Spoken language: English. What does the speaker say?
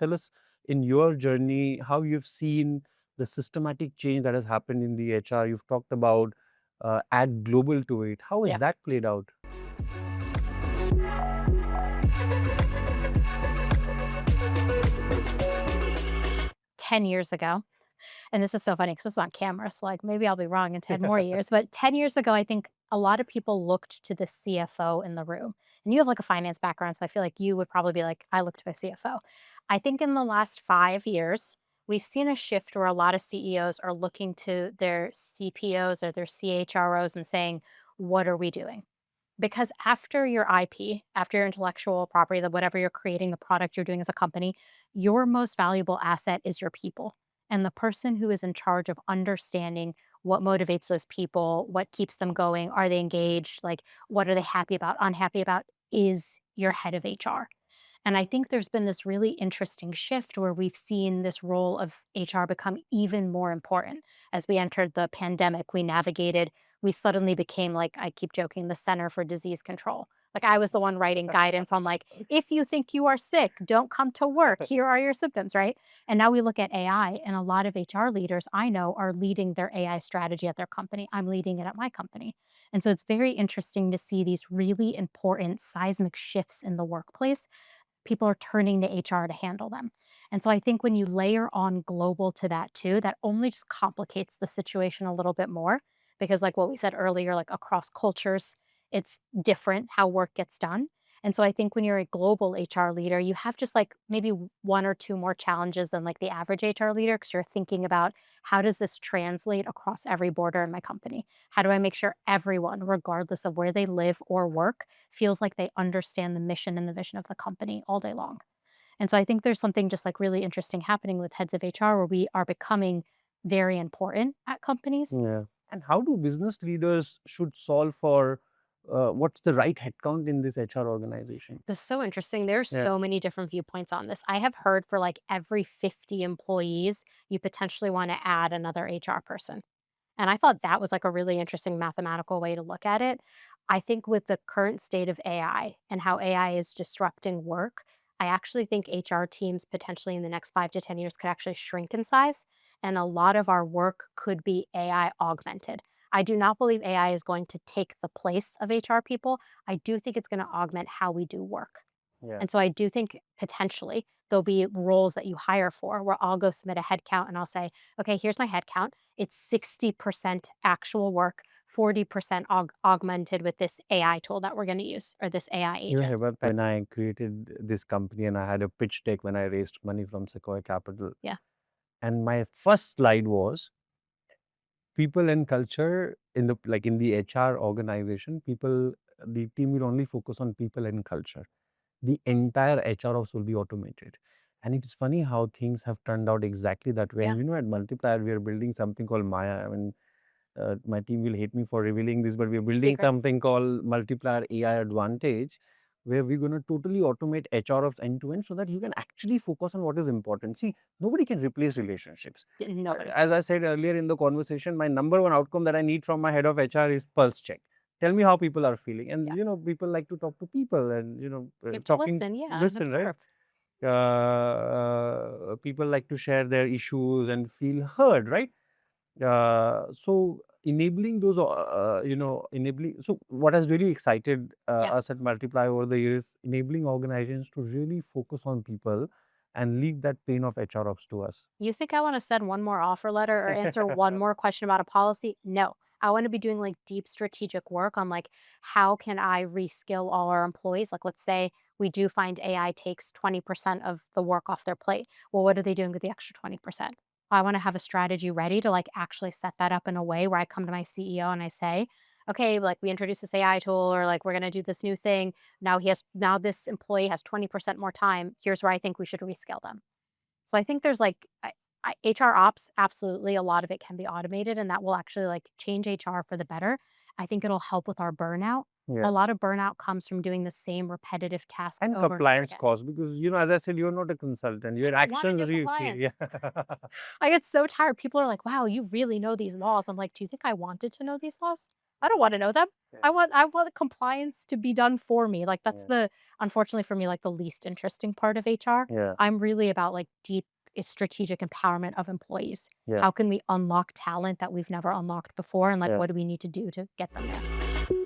tell us in your journey how you've seen the systematic change that has happened in the HR. You've talked about add global to it. How has Yeah. that played out? 10 years ago, and this is so funny because it's on camera, so, like, maybe I'll be wrong in 10 more years, but 10 years ago, I think a lot of people looked to the CFO in the room, and you have, like, a finance background, so I feel like you would probably be like, "I look to my CFO." I think in the last 5 years, we've seen a shift where a lot of CEOs are looking to their CPOs or their CHROs and saying, "What are we doing?" Because after your IP, after your intellectual property, that whatever you're creating, the product you're doing as a company, your most valuable asset is your people. And the person who is in charge of understanding what motivates those people, what keeps them going, are they engaged, like what are they happy about, unhappy about, is your head of HR. And I think there's been this really interesting shift where we've seen this role of HR become even more important. As we entered the pandemic, we suddenly became, like, I keep joking, the Center for Disease Control. Like, I was the one writing guidance on, like, if you think you are sick, don't come to work. Here are your symptoms, right? And now we look at AI, and a lot of HR leaders I know are leading their AI strategy at their company. I'm leading it at my company. And so it's very interesting to see these really important seismic shifts in the workplace. People are turning to HR to handle them. And so I think when you layer on global to that too, that only just complicates the situation a little bit more because, like what we said earlier, like across cultures, it's different how work gets done. And so I think when you're a global HR leader, you have just like maybe one or two more challenges than like the average HR leader because you're thinking about how does this translate across every border in my company? How do I make sure everyone, regardless of where they live or work, feels like they understand the mission and the vision of the company all day long? And so I think there's something just like really interesting happening with heads of HR where we are becoming very important at companies. Yeah. And how do business leaders should solve for what's the right headcount in this HR organization? This is so interesting. There's Yeah. so many different viewpoints on this. I have heard for like every 50 employees, you potentially want to add another HR person. And I thought that was like a really interesting mathematical way to look at it. I think with the current state of AI and how AI is disrupting work, I actually think HR teams potentially in the next 5 to 10 years could actually shrink in size. And a lot of our work could be AI augmented. I do not believe AI is going to take the place of HR people. I do think it's going to augment how we do work. Yeah. And so I do think potentially there'll be roles that you hire for where I'll go submit a head count and I'll say, okay, here's my head count. It's 60% actual work, 40% augmented with this AI tool that we're going to use or this AI agent. Hebba, when I created this company and I had a pitch deck when I raised money from Sequoia Capital, Yeah. and my first slide was people and culture in the in the HR organization, the team will only focus on people and culture. The entire HR ops will be automated. And it's funny how things have turned out exactly that way. Yeah. And at Multiplier, we are building something called Maya. I mean, my team will hate me for revealing this, but we're building Secrets. something called Multiplier AI Advantage, where we're going to totally automate HR ops end to end so that you can actually focus on what is important. See, nobody can replace relationships. Nobody. As I said earlier in the conversation, my number one outcome that I need from my head of HR is pulse check. Tell me how people are feeling. And, Yeah. people like to talk to people and, You have to talking, listen. Yeah. And listen, right? observe. People like to share their issues and feel heard, right? So enabling those, so what has really excited Yeah. us at Multiply over the years, enabling organizations to really focus on people and leave that pain of HR ops to us. You think I want to send one more offer letter or answer one more question about a policy? No. I want to be doing like deep strategic work on like how can I reskill all our employees? Like let's say we do find AI takes 20% of the work off their plate. Well, what are they doing with the extra 20%? I want to have a strategy ready to like actually set that up in a way where I come to my CEO and I say, okay, like we introduced this AI tool or like we're going to do this new thing. Now this employee has 20% more time. Here's where I think we should reskill them. So I think there's like HR ops, absolutely, a lot of it can be automated, and that will actually like change HR for the better. I think it'll help with our burnout. Yeah. A lot of burnout comes from doing the same repetitive tasks And over and over compliance again. costs, because, as I said, you're not a consultant. Your I want to actions, do compliance. yeah. I get so tired. People are like, wow, you really know these laws. I'm like, do you think I wanted to know these laws? I don't wanna know them. Yeah. I want the compliance to be done for me, like, that's Yeah. the unfortunately for me, like, the least interesting part of HR. Yeah. I'm really about, like, deep strategic empowerment of employees. Yeah. How can we unlock talent that we've never unlocked before, and, like, Yeah. what do we need to do to get them there?